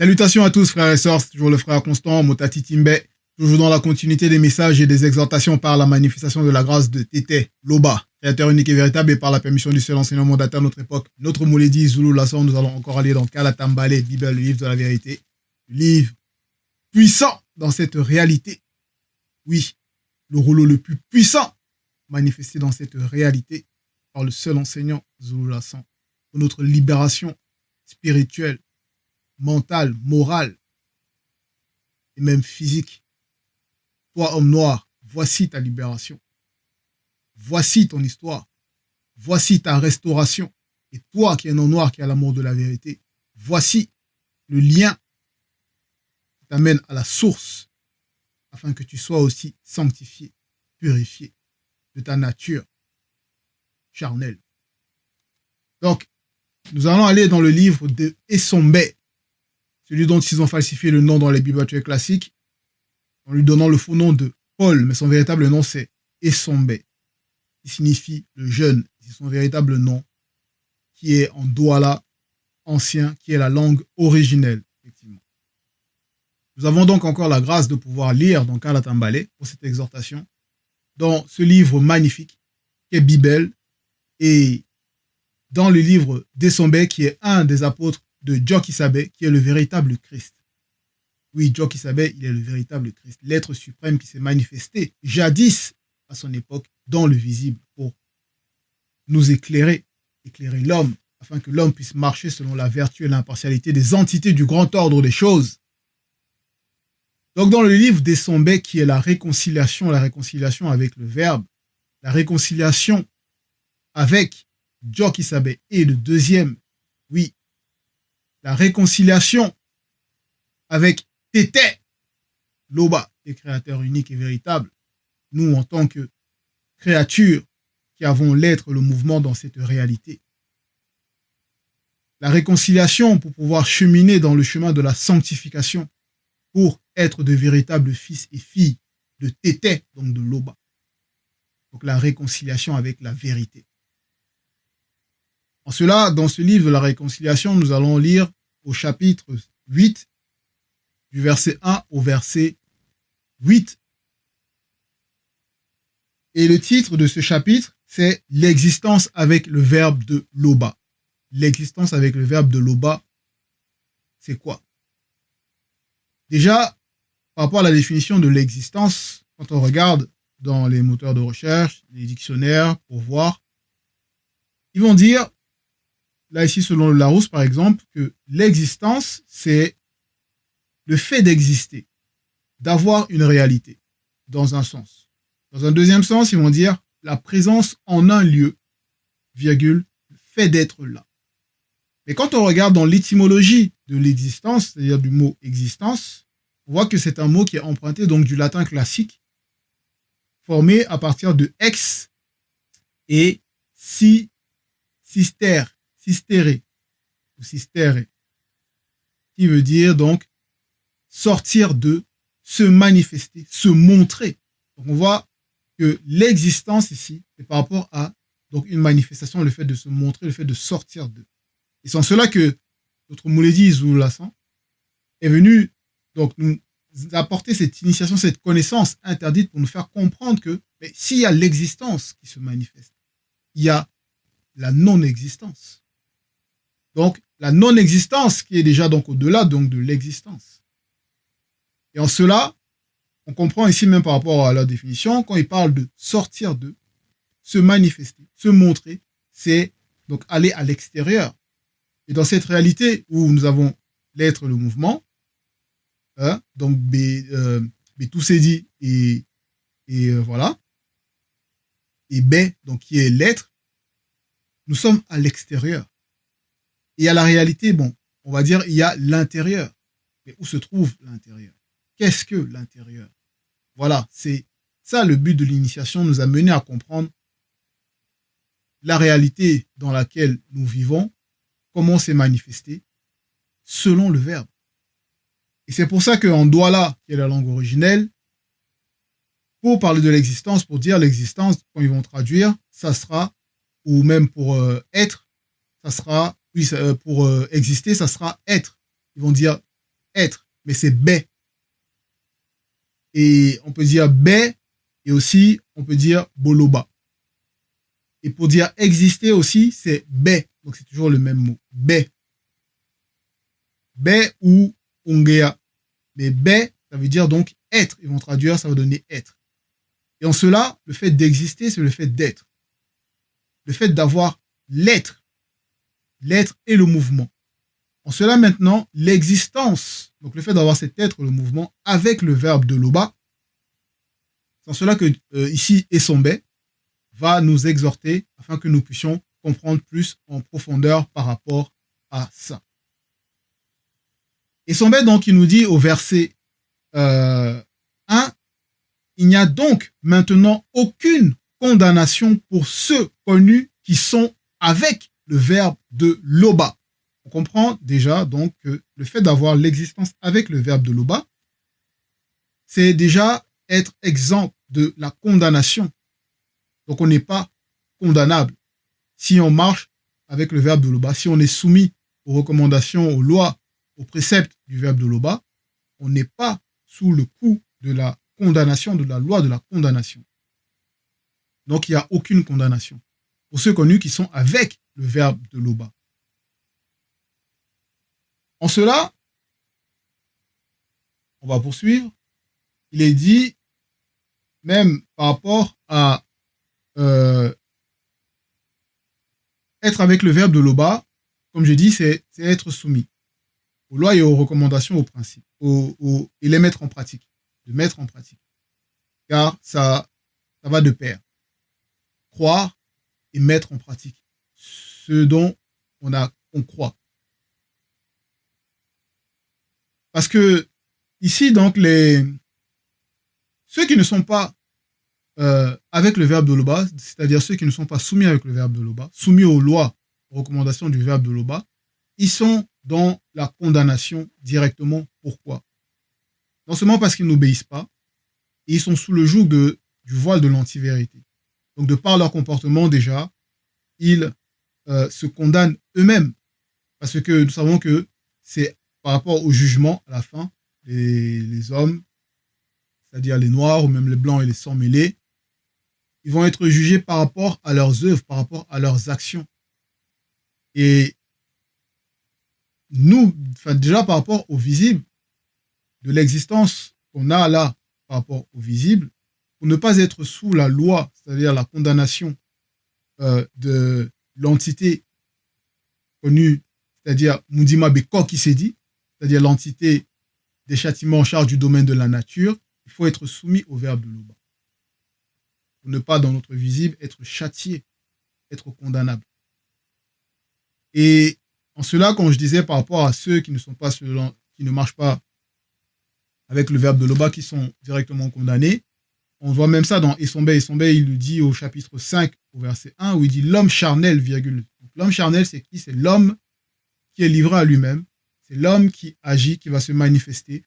Salutations à tous frères et sœurs, c'est toujours le frère Constant, Motati Timbe, toujours dans la continuité des messages et des exhortations par la manifestation de la grâce de Tété, Loba, créateur unique et véritable, et par la permission du seul enseignant mandataire de notre époque, notre Mouledi, Zulu Lasson. Nous allons encore aller dans Kalatambale, Bible, le livre de la vérité, le livre puissant dans cette réalité. Oui, le rouleau le plus puissant manifesté dans cette réalité par le seul enseignant Zulu Lasson, pour notre libération spirituelle, mentale, morale et même physique. Toi, homme noir, voici ta libération. Voici ton histoire. Voici ta restauration. Et toi qui es un homme noir qui a l'amour de la vérité, voici le lien qui t'amène à la source afin que tu sois aussi sanctifié, purifié de ta nature charnelle. Donc, nous allons aller dans le livre de Essombe, celui dont ils ont falsifié le nom dans les Bibles classiques, en lui donnant le faux nom de Paul, mais son véritable nom c'est Essombe, qui signifie le jeune. C'est son véritable nom, qui est en Douala ancien, qui est la langue originelle, effectivement. Nous avons donc encore la grâce de pouvoir lire dans Kalatambale, pour cette exhortation, dans ce livre magnifique, qui est Bible, et dans le livre d'Essombe, qui est un des apôtres de Djokisabe, qui est le véritable Christ. Oui, Djokisabe, il est le véritable Christ, l'être suprême qui s'est manifesté jadis à son époque dans le visible pour nous éclairer l'homme, afin que l'homme puisse marcher selon la vertu et l'impartialité des entités du grand ordre des choses. Donc dans le livre d'Essombe, qui est la réconciliation avec le Verbe, la réconciliation avec Djokisabe, et le deuxième, oui, la réconciliation avec Tété, Loba, qui est créateur unique et véritable, nous en tant que créatures qui avons l'être, le mouvement dans cette réalité. La réconciliation pour pouvoir cheminer dans le chemin de la sanctification, pour être de véritables fils et filles de Tété, donc de Loba. Donc la réconciliation avec la vérité. En cela, dans ce livre de la réconciliation, nous allons lire au chapitre 8, du verset 1 au verset 8. Et le titre de ce chapitre, c'est l'existence avec le verbe de Loba. L'existence avec le verbe de Loba, c'est quoi? Déjà, par rapport à la définition de l'existence, quand on regarde dans les moteurs de recherche, les dictionnaires, pour voir, ils vont dire, là ici selon le Larousse par exemple, que l'existence, c'est le fait d'exister, d'avoir une réalité, dans un sens. Dans un deuxième sens, ils vont dire la présence en un lieu, virgule, le fait d'être là. Mais quand on regarde dans l'étymologie de l'existence, c'est-à-dire du mot existence, on voit que c'est un mot qui est emprunté donc du latin classique, formé à partir de ex et sistere, ou sistere, qui veut dire donc sortir de, se manifester, se montrer. Donc on voit que l'existence ici, c'est par rapport à donc une manifestation, le fait de se montrer, le fait de sortir de. Et c'est en cela que notre Mouledi Zulu Lasson est venu donc nous apporter cette initiation, cette connaissance interdite pour nous faire comprendre que s'il y a l'existence qui se manifeste, il y a la non-existence. Donc la non-existence qui est déjà donc au-delà donc de l'existence. Et en cela, on comprend ici même par rapport à la définition, quand il parle de sortir de, se manifester, se montrer, c'est donc aller à l'extérieur. Et dans cette réalité où nous avons l'être, le mouvement, donc tout s'est dit et voilà, et B, donc qui est l'être, nous sommes à l'extérieur. Et à la réalité, bon, on va dire il y a l'intérieur. Mais où se trouve l'intérieur? Qu'est-ce que l'intérieur? Voilà, c'est ça le but de l'initiation, nous a mené à comprendre la réalité dans laquelle nous vivons, comment c'est manifesté, selon le verbe. Et c'est pour ça qu'en Douala, qui est la langue originelle, pour parler de l'existence, pour dire l'existence, quand ils vont traduire, ça sera, ou même pour être, ça sera, oui, pour exister, ça sera être. Ils vont dire être, mais c'est bé. Et on peut dire bé, et aussi on peut dire boloba. Et pour dire exister aussi, c'est bé. Donc c'est toujours le même mot, bé. Bé ou ongea. Mais bé, ça veut dire donc être. Ils vont traduire, ça va donner être. Et en cela, le fait d'exister, c'est le fait d'être. Le fait d'avoir l'être. L'être et le mouvement. En cela maintenant, l'existence, donc le fait d'avoir cet être, le mouvement, avec le verbe de loba, c'est en cela que ici Esombe va nous exhorter afin que nous puissions comprendre plus en profondeur par rapport à ça. Esombe donc il nous dit au verset 1, il n'y a donc maintenant aucune condamnation pour ceux connus qui sont avec le verbe de loba. On comprend déjà donc que le fait d'avoir l'existence avec le verbe de loba, c'est déjà être exempt de la condamnation. Donc on n'est pas condamnable si on marche avec le verbe de loba. Si on est soumis aux recommandations, aux lois, aux préceptes du verbe de loba, on n'est pas sous le coup de la condamnation, de la loi de la condamnation. Donc il n'y a aucune condamnation pour ceux connus qui sont avec le verbe de loba. En cela, on va poursuivre. Il est dit, même par rapport à être avec le verbe de loba, comme je dis, c'est être soumis aux lois et aux recommandations, aux principes, et les mettre en pratique, de mettre en pratique. Car ça va de pair. Croire et mettre en pratique ce dont on croit. Parce que ici, donc, ceux qui ne sont pas avec le verbe de loba, c'est-à-dire ceux qui ne sont pas soumis avec le verbe de loba, soumis aux lois, aux recommandations du verbe de loba, ils sont dans la condamnation directement. Pourquoi? Non seulement parce qu'ils n'obéissent pas, et ils sont sous le joug du voile de l'antivérité. Donc, de par leur comportement, déjà, ils se condamnent eux-mêmes. Parce que nous savons que c'est par rapport au jugement, à la fin, les hommes, c'est-à-dire les noirs ou même les blancs et les sans mêlés, ils vont être jugés par rapport à leurs œuvres, par rapport à leurs actions. Et nous, déjà par rapport au visible, de l'existence qu'on a là, par rapport au visible, pour ne pas être sous la loi, c'est-à-dire la condamnation de l'entité connue, c'est-à-dire Mundima Beko qui s'est dit, c'est-à-dire l'entité des châtiments en charge du domaine de la nature, il faut être soumis au verbe de loba. Pour ne pas, dans notre visible, être châtié, être condamnable. Et en cela, quand je disais par rapport à ceux qui ne sont pas selon, qui ne marchent pas avec le verbe de loba, qui sont directement condamnés, on voit même ça dans Esombe. Esombe, il le dit au chapitre 5, au verset 1, où il dit l'homme charnel, virgule. L'homme charnel, c'est qui? C'est l'homme qui est livré à lui-même. C'est l'homme qui agit, qui va se manifester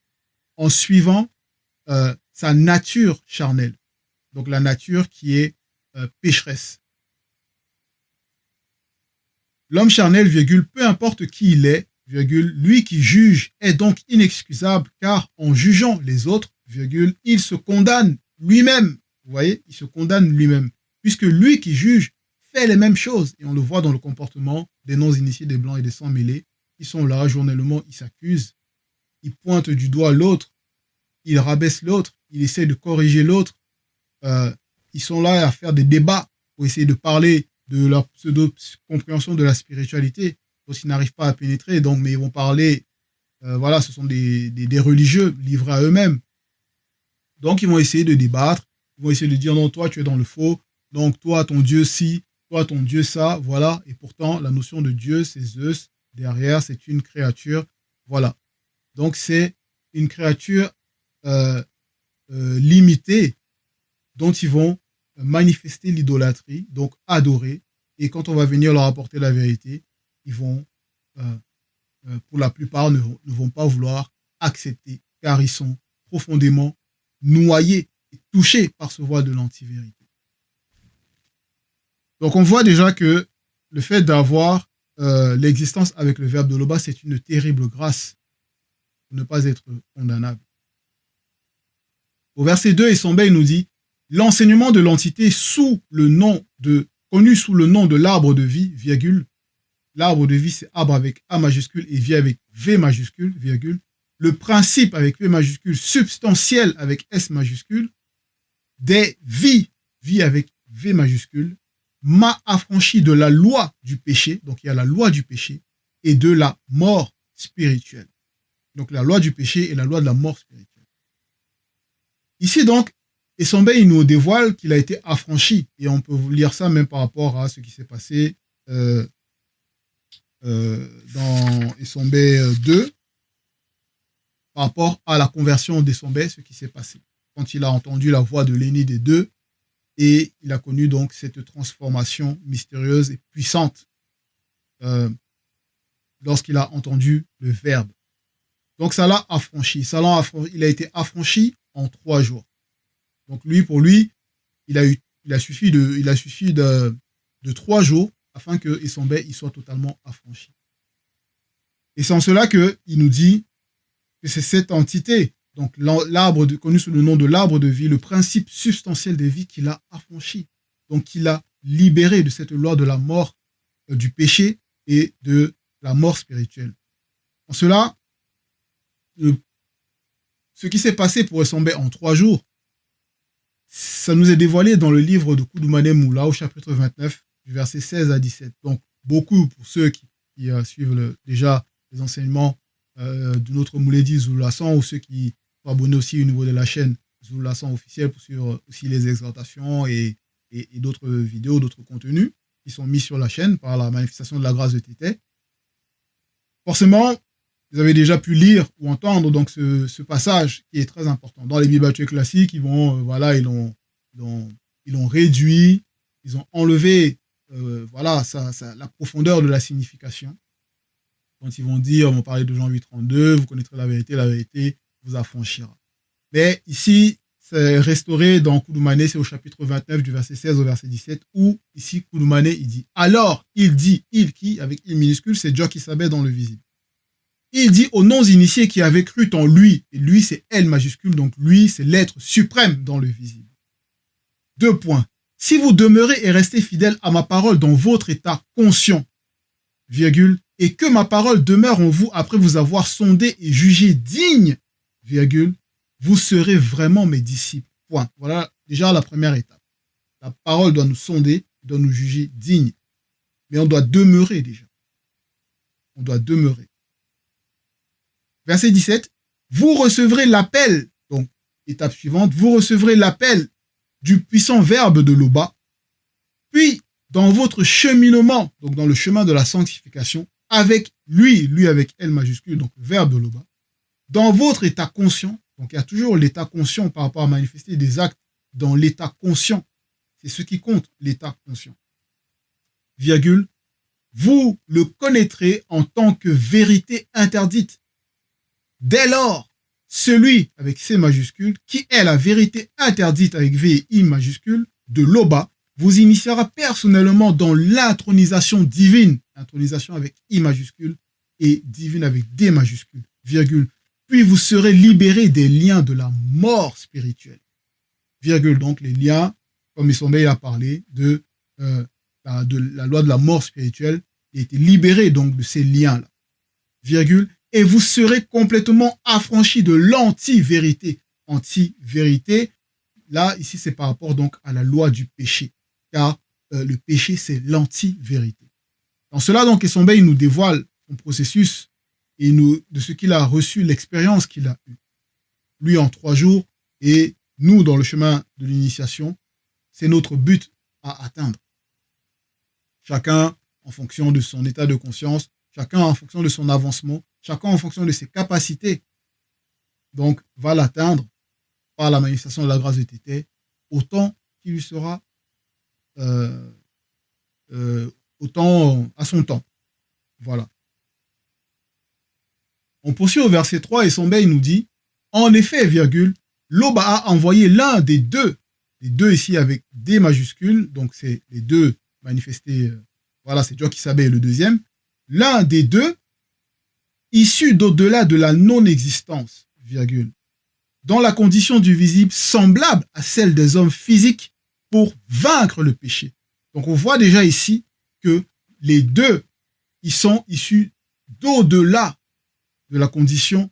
en suivant sa nature charnelle. Donc la nature qui est pécheresse. L'homme charnel, virgule, peu importe qui il est, virgule, lui qui juge est donc inexcusable, car en jugeant les autres, virgule, il se condamne lui-même. Vous voyez, il se condamne lui-même, puisque lui qui juge fait les mêmes choses. Et on le voit dans le comportement des non-initiés, des blancs et des sans-mêlés. Ils sont là, journellement, ils s'accusent, ils pointent du doigt l'autre, ils rabaissent l'autre, ils essaient de corriger l'autre. Ils sont là à faire des débats pour essayer de parler de leur pseudo-compréhension de la spiritualité, parce qu'ils n'arrivent pas à pénétrer. Donc, mais ils vont parler, voilà, ce sont des religieux livrés à eux-mêmes. Donc, ils vont essayer de débattre, ils vont essayer de dire non, toi, tu es dans le faux, donc toi, ton Dieu ci, toi, ton Dieu ça, voilà. Et pourtant, la notion de Dieu, c'est Zeus, derrière, c'est une créature, voilà. Donc, c'est une créature limitée dont ils vont manifester l'idolâtrie, donc adorer. Et quand on va venir leur apporter la vérité, ils vont, pour la plupart, ne vont pas vouloir accepter, car ils sont profondément noyés et touchés par ce voile de l'antivérité. Donc on voit déjà que le fait d'avoir l'existence avec le verbe de loba, c'est une terrible grâce. pour ne pas être condamnable. Au verset 2, Essombe, il nous dit « L'enseignement de l'entité connu sous le nom de l'arbre de vie, virgule. L'arbre de vie, c'est arbre avec A majuscule et vie avec V majuscule, virgule. Le principe avec V majuscule, substantiel avec S majuscule, des vies, vie avec V majuscule, m'a affranchi de la loi du péché, donc il y a la loi du péché, et de la mort spirituelle. Donc la loi du péché et la loi de la mort spirituelle. Ici donc, Essombe, il nous dévoile qu'il a été affranchi, et on peut lire ça même par rapport à ce qui s'est passé dans Essombe 2, par rapport à la conversion d'Essombe, ce qui s'est passé. Quand il a entendu la voix de l'aîné des deux, et il a connu donc cette transformation mystérieuse et puissante lorsqu'il a entendu le Verbe. Donc ça l'a affranchi. Il a été affranchi en 3 jours. Donc pour lui, il a suffi de 3 jours afin que Essombe il soit totalement affranchi. Et c'est en cela qu'il nous dit que c'est cette entité, donc l'arbre connu sous le nom de l'arbre de vie, le principe substantiel des vies qu'il a affranchi. Donc qu'il a libéré de cette loi de la mort, du péché et de la mort spirituelle. En cela, ce qui s'est passé pour Essombe en 3 jours, ça nous est dévoilé dans le livre de Koudoumane Moula au chapitre 29, du verset 16 à 17. Donc, beaucoup, pour ceux qui suivent déjà les enseignements de notre Mouledi Zoulassan, ou ceux qui sont abonnés aussi au niveau de la chaîne Zoulassan officielle pour suivre aussi les exhortations et d'autres vidéos, d'autres contenus qui sont mis sur la chaîne par la manifestation de la grâce de Tété. Forcément, vous avez déjà pu lire ou entendre donc ce passage qui est très important. Dans les Bibles classiques, ils l'ont réduit, ils ont enlevé la profondeur de la signification. Quand ils vont dire, on va parler de Jean 8,32, vous connaîtrez la vérité vous affranchira. Mais ici, c'est restauré dans Koudoumane, c'est au chapitre 29 du verset 16 au verset 17, où ici Koudoumane, il dit, alors, il dit, il qui, avec il minuscule, c'est Dieu qui s'abat dans le visible. Il dit aux non-initiés qui avaient cru en lui, et lui c'est L majuscule, donc lui c'est l'être suprême dans le visible. 2 points. Si vous demeurez et restez fidèles à ma parole dans votre état conscient, virgule, et que ma parole demeure en vous après vous avoir sondé et jugé digne, virgule, vous serez vraiment mes disciples. Point. Voilà déjà la première étape. La parole doit nous sonder, doit nous juger dignes. Mais on doit demeurer déjà. On doit demeurer. Verset 17, vous recevrez l'appel, donc étape suivante, vous recevrez l'appel du puissant Verbe de Loba, puis dans votre cheminement, donc dans le chemin de la sanctification, avec lui avec L majuscule, donc Verbe de Loba, dans votre état conscient, donc il y a toujours l'état conscient par rapport à manifester des actes dans l'état conscient, c'est ce qui compte, l'état conscient, virgule, vous le connaîtrez en tant que vérité interdite. Dès lors, celui avec C majuscule, qui est la vérité interdite avec V et I majuscule, de Loba, vous initiera personnellement dans l'intronisation divine, intronisation avec I majuscule et divine avec D majuscule, virgule, puis vous serez libérés des liens de la mort spirituelle, virgule, donc les liens, comme Essombe a parlé, de la loi de la mort spirituelle, et été libérés donc de ces liens-là, virgule, et vous serez complètement affranchis de l'anti-vérité. Anti-vérité, là, ici, c'est par rapport donc à la loi du péché, car le péché, c'est l'anti-vérité. Dans cela, donc, Essombe, il nous dévoile son processus et de ce qu'il a reçu, l'expérience qu'il a eue. Lui, en 3 jours, et nous, dans le chemin de l'initiation, c'est notre but à atteindre. Chacun en fonction de son état de conscience, chacun en fonction de son avancement, chacun en fonction de ses capacités, donc va l'atteindre par la manifestation de la grâce de Tété, autant qu'il lui sera, autant à son temps. Voilà. On poursuit au verset 3 et Essombe nous dit, en effet, virgule, Loba a envoyé l'un des deux, les deux ici avec D majuscule, donc c'est les deux manifestés, voilà, c'est Dieu qui s'abat le deuxième, l'un des deux, issus d'au-delà de la non-existence, virgule, dans la condition du visible semblable à celle des hommes physiques pour vaincre le péché. Donc on voit déjà ici que les deux, ils sont issus d'au-delà de la condition,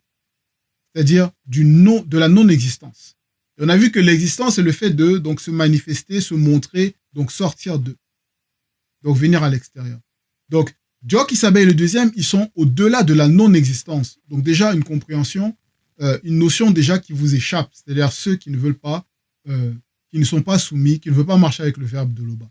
c'est-à-dire de la non-existence. Et on a vu que l'existence, c'est le fait de donc, se manifester, se montrer, donc sortir d'eux. Donc venir à l'extérieur. Donc, Djokisabe et le deuxième, ils sont au-delà de la non-existence. Donc déjà, une compréhension, une notion déjà qui vous échappe. C'est-à-dire ceux qui ne veulent pas, qui ne sont pas soumis, qui ne veulent pas marcher avec le verbe de Loba.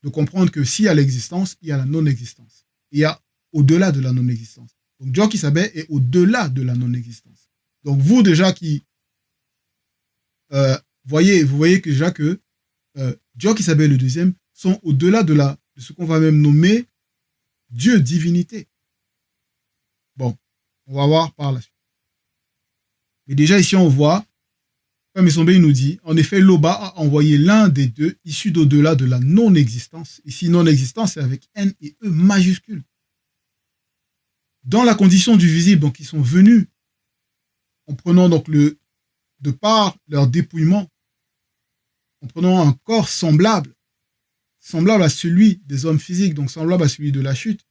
De comprendre que s'il y a l'existence, il y a la non-existence. Il y a au-delà de la non-existence. Donc Djokisabe est au-delà de la non-existence. Donc vous déjà qui vous voyez que déjà que Djokisabe et le deuxième sont au-delà de ce qu'on va même nommer Dieu, divinité. Bon, on va voir par la suite. Mais déjà ici on voit, comme Esombe nous dit, en effet Loba a envoyé l'un des deux issu d'au-delà de la non-existence. Ici non-existence c'est avec N et E majuscules. Dans la condition du visible, donc ils sont venus en prenant donc de par leur dépouillement, en prenant un corps semblable à celui des hommes physiques, donc semblable à celui de la chute,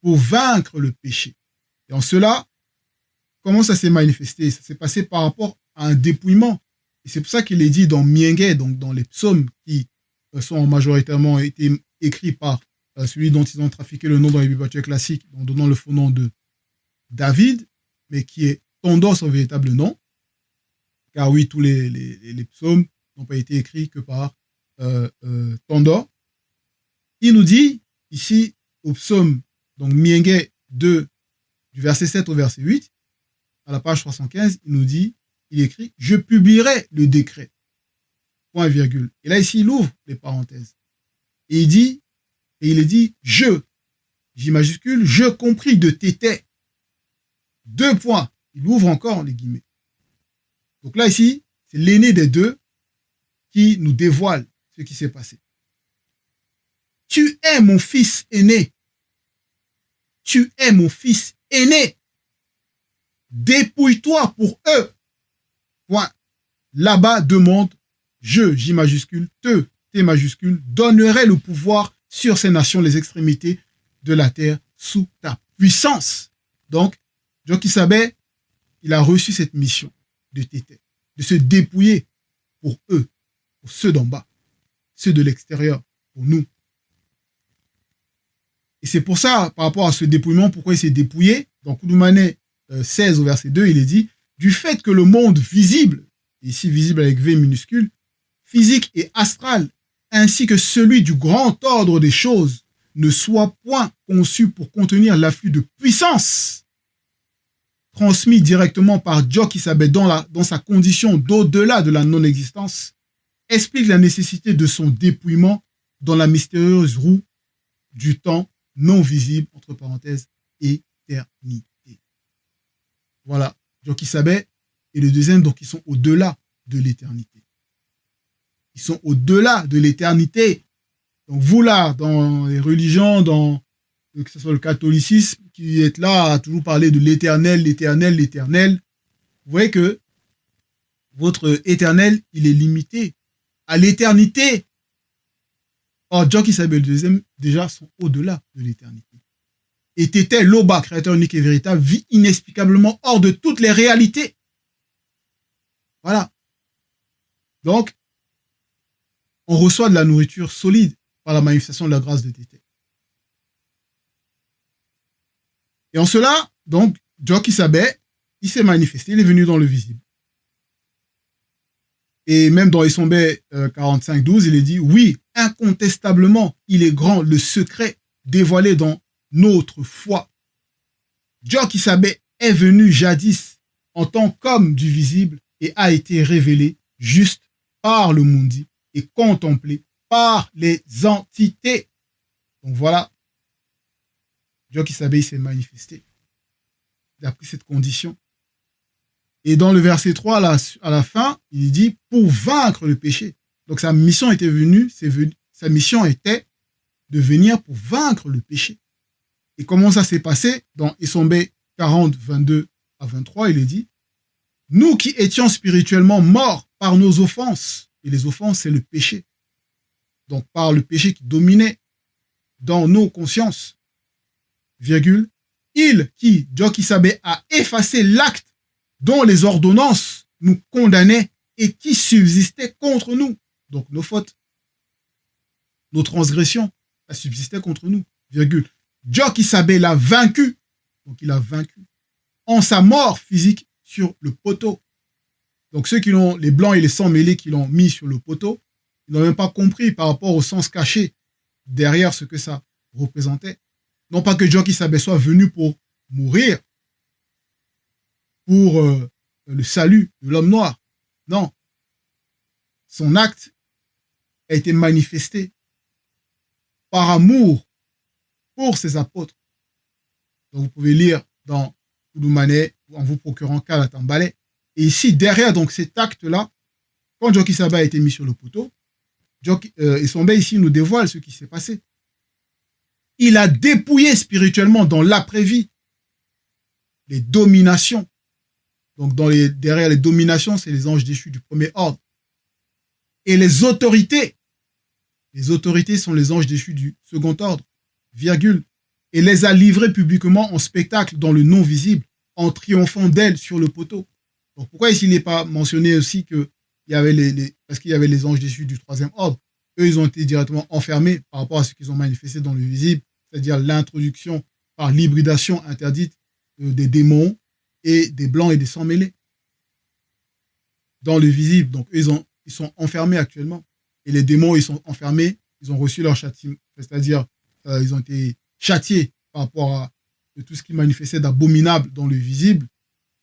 pour vaincre le péché. Et en cela, comment ça s'est manifesté? Ça s'est passé par rapport à un dépouillement. Et c'est pour ça qu'il est dit dans Mienge, donc dans les psaumes qui sont majoritairement été écrits par celui dont ils ont trafiqué le nom dans les bibliothèques classiques, en donnant le faux nom de David, mais qui est Tondor son véritable nom. Car oui, tous les psaumes n'ont pas été écrits que par Tondor. Il nous dit, ici, au psaume, donc Mienge 2, du verset 7 au verset 8, à la page 315, il nous dit, il écrit, je publierai le décret. Point virgule. Et là, ici, il ouvre les parenthèses. Et il est dit, J majuscule, je compris de tété. 2 points. Il ouvre encore les guillemets. Donc là, ici, c'est l'aîné des deux qui nous dévoile ce qui s'est passé. Tu es mon fils aîné. Tu es mon fils aîné. Dépouille-toi pour eux. Point. Là-bas demande, J majuscule, T majuscule, donnerai le pouvoir sur ces nations, les extrémités de la terre, sous ta puissance. Donc, Djokisabe, il a reçu cette mission de Tété, de se dépouiller pour eux, pour ceux d'en bas, ceux de l'extérieur, pour nous. Et c'est pour ça, par rapport à ce dépouillement, pourquoi il s'est dépouillé, dans Koudoumane 16 au verset 2, il est dit, du fait que le monde visible, ici visible avec V minuscule, physique et astral, ainsi que celui du grand ordre des choses, ne soit point conçu pour contenir l'afflux de puissance transmis directement par Djokisabe dans sa condition d'au-delà de la non-existence, explique la nécessité de son dépouillement dans la mystérieuse roue du temps non visible, entre parenthèses, éternité. Voilà, Djokisabe et le deuxième, donc ils sont au-delà de l'éternité. Ils sont au-delà de l'éternité. Donc vous là, dans les religions, que ce soit le catholicisme, qui est là à toujours parler de l'éternel, l'éternel, l'éternel, vous voyez que votre éternel, il est limité à l'éternité. Or, Djokisabe et le deuxième, déjà, sont au-delà de l'éternité. Et Tété, Loba, créateur unique et véritable, vit inexplicablement hors de toutes les réalités. Voilà. Donc, on reçoit de la nourriture solide par la manifestation de la grâce de Tété. Et en cela, donc, Djokisabe, il s'est manifesté, il est venu dans le visible. Et même dans Esombe 45-12, il est dit, oui, incontestablement, il est grand le secret dévoilé dans notre foi. Djokisabe est venu jadis en tant qu'homme du visible et a été révélé juste par le mundi et contemplé par les entités. Donc voilà, Djokisabe s'est manifesté. Il a pris cette condition. Et dans le verset 3, à la fin, il dit pour vaincre le péché. Donc sa mission était sa mission était de venir pour vaincre le péché. Et comment ça s'est passé dans Esombe 40, 22 à 23, il est dit, nous qui étions spirituellement morts par nos offenses, et les offenses, c'est le péché. Donc, par le péché qui dominait dans nos consciences, virgule, Dieu qui savait, a effacé l'acte dont les ordonnances nous condamnaient et qui subsistait contre nous. Donc, nos fautes, nos transgressions, ça subsistait contre nous, virgule. Dieu qui savait l'a vaincu, donc il a vaincu, en sa mort physique sur le poteau. Donc ceux qui l'ont, les blancs et les sangs mêlés qui l'ont mis sur le poteau, ils n'ont même pas compris par rapport au sens caché derrière ce que ça représentait. Non pas que Dieu qui savait soit venu pour mourir, pour le salut de l'homme noir. Non. Son acte a été manifesté par amour pour ses apôtres. Donc vous pouvez lire dans Koudoumane en vous procurant Kalatambalé. Et ici, derrière donc cet acte-là, quand Djoki Saba a été mis sur le poteau, Esombe ici nous dévoile ce qui s'est passé. Il a dépouillé spirituellement dans l'après-vie les dominations. Donc derrière les dominations, c'est les anges déchus du premier ordre. Et les autorités sont les anges déchus du second ordre, virgule. Et les a livrés publiquement en spectacle dans le non visible, en triomphant d'elles sur le poteau. Donc pourquoi ici il n'est pas mentionné aussi qu'il y avait parce qu'il y avait les anges déchus du troisième ordre, eux ils ont été directement enfermés par rapport à ce qu'ils ont manifesté dans le visible, c'est-à-dire l'introduction par l'hybridation interdite des démons et des blancs et des sangs mêlés dans le visible. Donc eux ils sont enfermés actuellement. Et les démons ils sont enfermés, ils ont reçu leur châtiment, c'est-à-dire ils ont été châtiés par rapport à tout ce qui manifestait d'abominable dans le visible.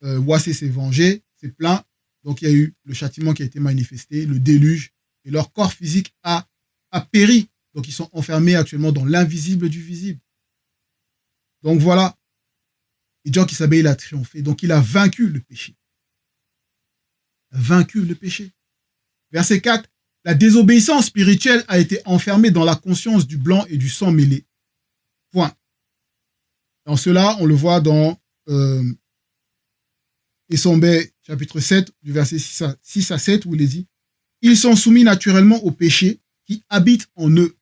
Wassé s'est vengé, s'est plaint. Donc il y a eu le châtiment qui a été manifesté, le déluge, et leur corps physique a péri. Donc ils sont enfermés actuellement dans l'invisible du visible. Donc voilà. Et Dieu qui savait, il a triomphé. Donc il a vaincu le péché. Vaincu le péché. Verset 4. La désobéissance spirituelle a été enfermée dans la conscience du blanc et du sang mêlé. Point. En cela, on le voit dans Esombe, chapitre 7, du verset 6 à 7, où il est dit « Ils sont soumis naturellement au péché qui habite en eux,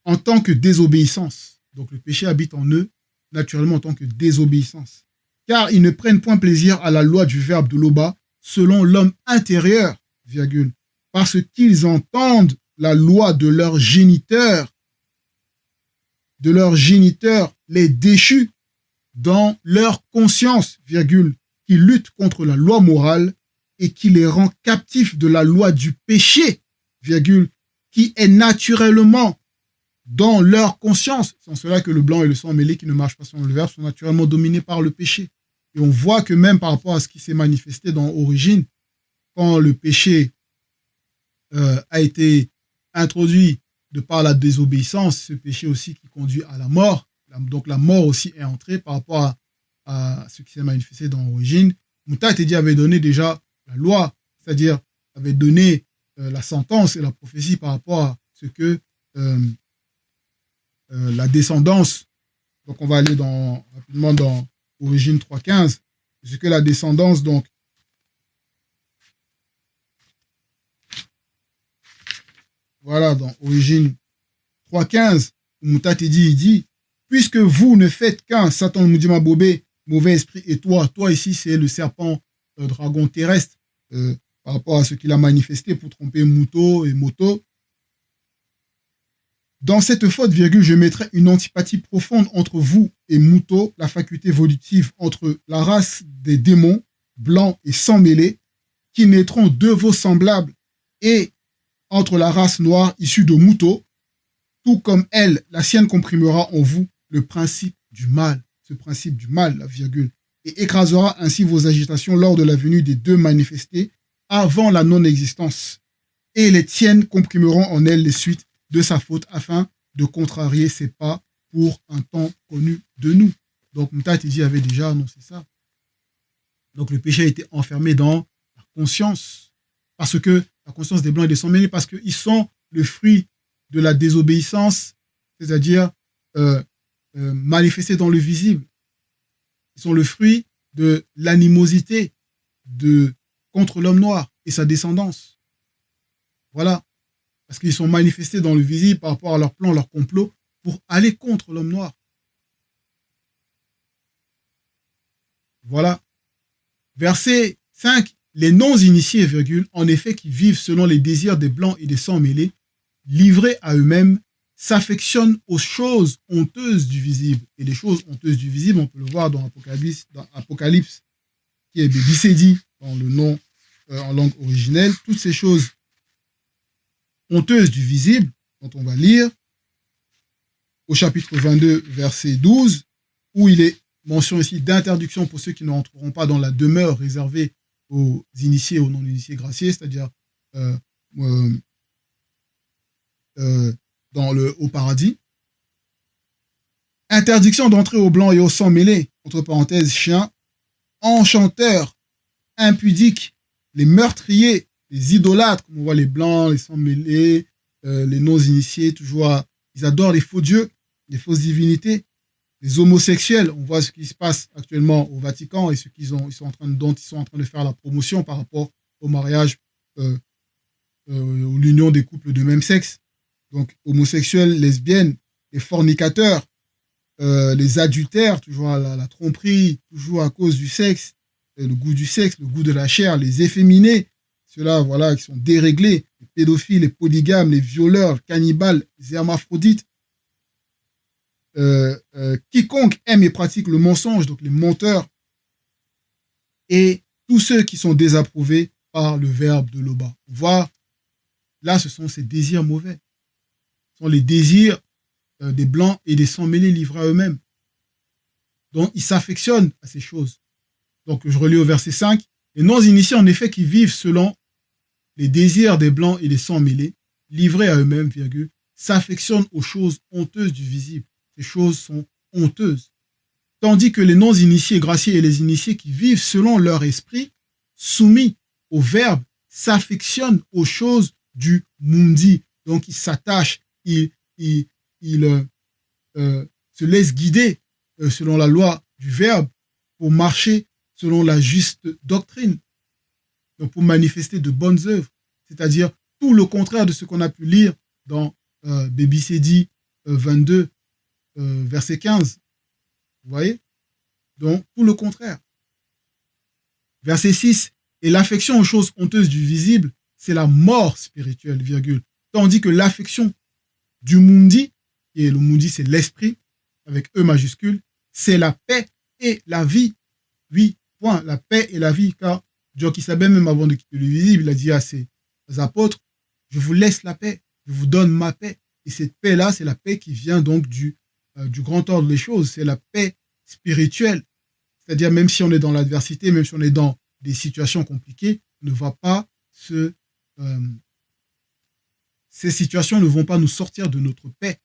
en tant que désobéissance. » Donc le péché habite en eux, naturellement en tant que désobéissance. Car ils ne prennent point plaisir à la loi du verbe de Loba, selon l'homme intérieur, virgule, parce qu'ils entendent la loi de leur géniteur, les déchus, dans leur conscience, virgule, qui lutte contre la loi morale et qui les rend captifs de la loi du péché, virgule, qui est naturellement dans leur conscience. C'est en cela que le blanc et le sang mêlé qui ne marchent pas selon le verbe sont naturellement dominés par le péché. Et on voit que même par rapport à ce qui s'est manifesté dans Origine, quand le péché a été introduit de par la désobéissance, ce péché aussi qui conduit à la mort, donc la mort aussi est entrée par rapport à ce qui s'est manifesté dans l'origine. Mouta Tedi avait donné déjà la loi, c'est-à-dire avait donné la sentence et la prophétie par rapport à ce que la descendance, donc on va aller rapidement dans Origine 3.15, ce que la descendance, donc, voilà, dans Origine 3.15, Mouta Tedi dit, puisque vous ne faites qu'un, Satan Moudima Bobé, mauvais esprit, et toi ici, c'est le serpent dragon terrestre, par rapport à ce qu'il a manifesté pour tromper Mouto et Moto. Dans cette faute, virgule, je mettrai une antipathie profonde entre vous et Mouto, la faculté volitive entre la race des démons, blancs et sans mêlés, qui naîtront de vos semblables, et entre la race noire issue de Mouto, tout comme elle, la sienne comprimera en vous le principe du mal, ce principe du mal, la virgule, et écrasera ainsi vos agitations lors de la venue des deux manifestés avant la non-existence. Et les tiennes comprimeront en elles les suites de sa faute afin de contrarier ses pas pour un temps connu de nous. Donc Mouta Tedi avait déjà annoncé ça. Donc le péché a été enfermé dans la conscience, parce que la conscience des blancs et des sangs mêlés, parce qu'ils sont le fruit de la désobéissance, c'est-à-dire manifesté dans le visible. Ils sont le fruit de l'animosité contre l'homme noir et sa descendance. Voilà. Parce qu'ils sont manifestés dans le visible par rapport à leur plan, leur complot, pour aller contre l'homme noir. Voilà. Verset 5. Les non-initiés, virgule, en effet, qui vivent selon les désirs des blancs et des sans-mêlés, livrés à eux-mêmes, s'affectionnent aux choses honteuses du visible. Et les choses honteuses du visible, on peut le voir dans Apocalypse qui est Bébicédie, dans le nom en langue originelle. Toutes ces choses honteuses du visible, dont on va lire, au chapitre 22, verset 12, où il est mention ici d'interdiction pour ceux qui ne rentreront pas dans la demeure réservée aux initiés, aux non-initiés graciés, c'est-à-dire au paradis. Interdiction d'entrer aux blancs et aux sans mêlés, entre parenthèses, chiens, enchanteurs, impudiques, les meurtriers, les idolâtres, comme on voit les blancs, les sans mêlés, les non-initiés, toujours, ils adorent les faux dieux, les fausses divinités. Les homosexuels, on voit ce qui se passe actuellement au Vatican et ce dont ils sont en train de faire la promotion par rapport au mariage, ou l'union des couples de même sexe. Donc, homosexuels, lesbiennes, les fornicateurs, les adultères, toujours la tromperie, toujours à cause du sexe, le goût du sexe, le goût de la chair, les efféminés, ceux-là, voilà, qui sont déréglés, les pédophiles, les polygames, les violeurs, les cannibales, les hermaphrodites. Quiconque aime et pratique le mensonge, donc les menteurs, et tous ceux qui sont désapprouvés par le verbe de Loba. On voit, là, ce sont ces désirs mauvais. Ce sont les désirs des blancs et des sans-mêlés livrés à eux-mêmes. Donc, ils s'affectionnent à ces choses. Donc, je relis au verset 5. Les non-initiés, en effet, qui vivent selon les désirs des blancs et des sans-mêlés, livrés à eux-mêmes, virgule, s'affectionnent aux choses honteuses du visible. Ces choses sont honteuses. Tandis que les non-initiés graciés et les initiés qui vivent selon leur esprit, soumis au verbe, s'affectionnent aux choses du mundi. Donc, ils s'attachent, ils se laissent guider selon la loi du verbe pour marcher selon la juste doctrine. Donc, pour manifester de bonnes œuvres. C'est-à-dire tout le contraire de ce qu'on a pu lire dans Bébicédie 22, verset 15. Vous voyez? Donc, tout le contraire. Verset 6. Et l'affection aux choses honteuses du visible, c'est la mort spirituelle, virgule. Tandis que l'affection du mundi, et le mundi, c'est l'esprit, avec E majuscule, c'est la paix et la vie. Oui, point. La paix et la vie, car Dieu qui savait même avant de quitter le visible, il a dit à ses apôtres, je vous laisse la paix, je vous donne ma paix. Et cette paix-là, c'est la paix qui vient donc du grand ordre des choses, c'est la paix spirituelle. C'est-à-dire, même si on est dans l'adversité, même si on est dans des situations compliquées, ces situations ne vont pas nous sortir de notre paix.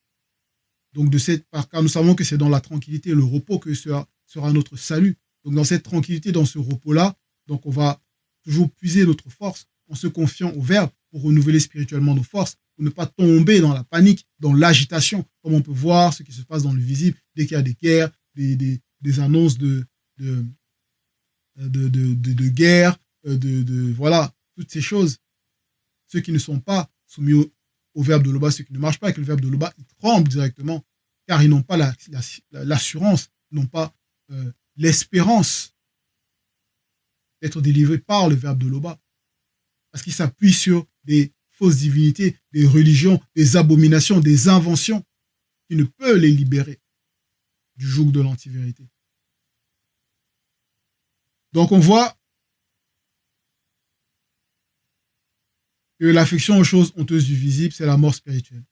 Donc, car nous savons que c'est dans la tranquillité et le repos que sera notre salut. Donc, dans cette tranquillité, dans ce repos-là, donc on va toujours puiser notre force en se confiant au Verbe pour renouveler spirituellement nos forces, pour ne pas tomber dans la panique, dans l'agitation, comme on peut voir ce qui se passe dans le visible, dès qu'il y a des guerres, des annonces de guerre, voilà, toutes ces choses. Ceux qui ne sont pas soumis au verbe de Loba, ceux qui ne marchent pas avec le verbe de Loba, ils tremblent directement, car ils n'ont pas l'assurance, ils n'ont pas l'espérance d'être délivrés par le verbe de Loba. Parce qu'ils s'appuient sur des fausses divinités, des religions, des abominations, des inventions qui ne peuvent les libérer du joug de l'antivérité. Donc on voit que l'affection aux choses honteuses du visible, c'est la mort spirituelle.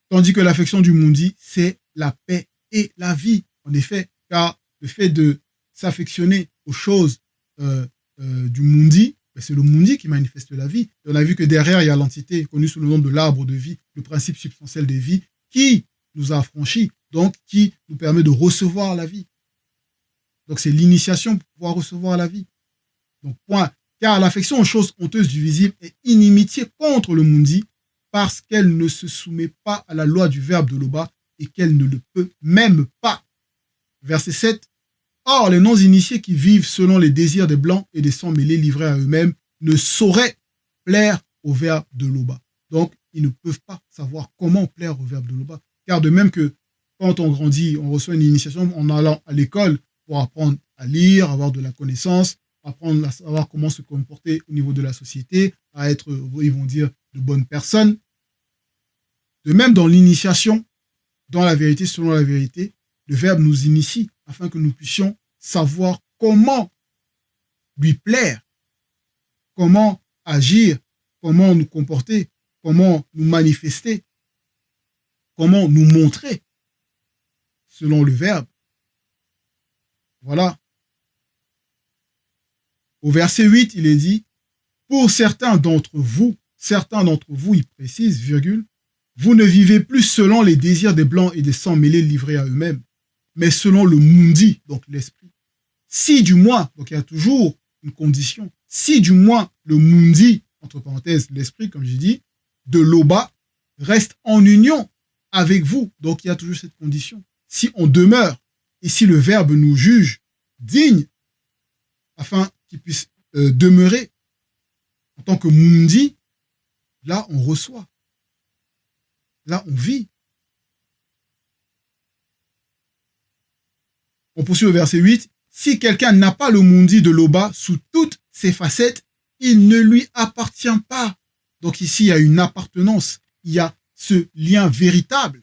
Tandis que l'affection du mundi, c'est la paix et la vie. En effet, car le fait de s'affectionner aux choses du mundi, c'est le mundi qui manifeste la vie. Et on a vu que derrière, il y a l'entité connue sous le nom de l'arbre de vie, le principe substantiel des vies, qui nous a affranchis, donc qui nous permet de recevoir la vie. Donc c'est l'initiation pour pouvoir recevoir la vie. Donc point. Car l'affection aux choses honteuses du visible est inimitié contre le mundi parce qu'elle ne se soumet pas à la loi du verbe de Loba et qu'elle ne le peut même pas. Verset 7. Or, les non-initiés qui vivent selon les désirs des blancs et des sans-mêlés livrés à eux-mêmes ne sauraient plaire au verbe de Loba. Donc, ils ne peuvent pas savoir comment plaire au verbe de Loba. Car de même que quand on grandit, on reçoit une initiation en allant à l'école pour apprendre à lire, avoir de la connaissance, apprendre à savoir comment se comporter au niveau de la société, à être, ils vont dire, de bonnes personnes. De même, dans l'initiation, dans la vérité, selon la vérité, le verbe nous initie afin que nous puissions savoir comment lui plaire, comment agir, comment nous comporter, comment nous manifester, comment nous montrer selon le verbe. Voilà. Au verset 8, il est dit, pour certains d'entre vous, il précise, virgule, vous ne vivez plus selon les désirs des blancs et des sans-mêlés livrés à eux-mêmes, mais selon le mundi, donc l'esprit. Si du moins, donc il y a toujours une condition, si du moins le mundi, entre parenthèses, l'esprit, comme j'ai dit, de Loba, reste en union avec vous. Donc il y a toujours cette condition. Si on demeure, et si le verbe nous juge digne, afin qu'il puisse demeurer en tant que mundi, là on reçoit. Là on vit. On poursuit au verset 8. Si quelqu'un n'a pas le mundi de Loba sous toutes ses facettes, il ne lui appartient pas. Donc ici, il y a une appartenance. Il y a ce lien véritable.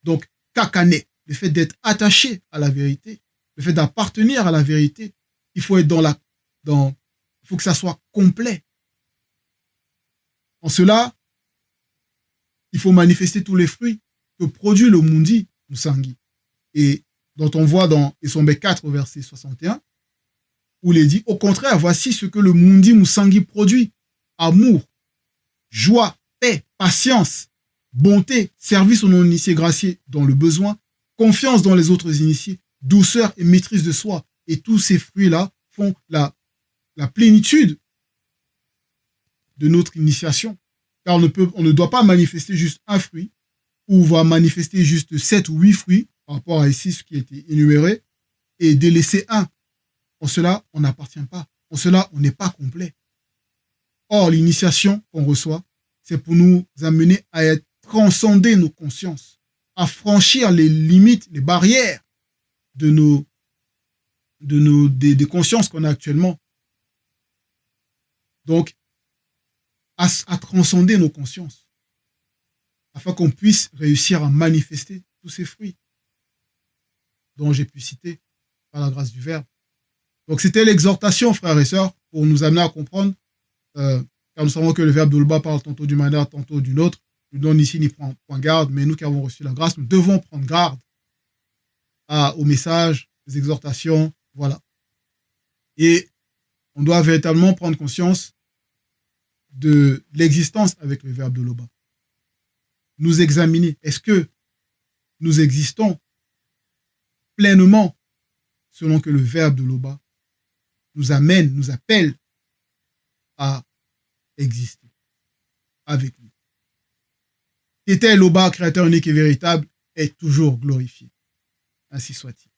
Donc, kakane, le fait d'être attaché à la vérité, le fait d'appartenir à la vérité, il faut être il faut que ça soit complet. En cela, il faut manifester tous les fruits que produit le mundi musangi. Et dont on voit dans Esombe 4 au verset 61, où il est dit, au contraire, voici ce que le mundi musangi produit. Amour, joie, paix, patience, bonté, service aux non-initiés graciés dans le besoin, confiance dans les autres initiés, douceur et maîtrise de soi. Et tous ces fruits-là font la plénitude de notre initiation. Car on ne doit pas manifester juste un fruit, ou on va manifester juste 7 ou 8 fruits, par rapport à ici ce qui a été énuméré, et délaisser un. En cela, on n'appartient pas. En cela, on n'est pas complet. Or, l'initiation qu'on reçoit, c'est pour nous amener à transcender nos consciences, à franchir les limites, les barrières des consciences qu'on a actuellement. Donc, à transcender nos consciences, afin qu'on puisse réussir à manifester tous ces fruits dont j'ai pu citer par la grâce du Verbe. Donc, c'était l'exhortation, frères et sœurs, pour nous amener à comprendre, car nous savons que le Verbe de Loba parle tantôt d'une manière, tantôt d'une autre. Nous donnons ici ni point garde, mais nous qui avons reçu la grâce, nous devons prendre garde aux messages, aux exhortations, voilà. Et on doit véritablement prendre conscience de l'existence avec le Verbe de Loba. Nous examiner, est-ce que nous existons pleinement selon que le Verbe de Loba nous amène, nous appelle à exister avec lui. Tété Loba, créateur unique et véritable, est toujours glorifié. Ainsi soit-il.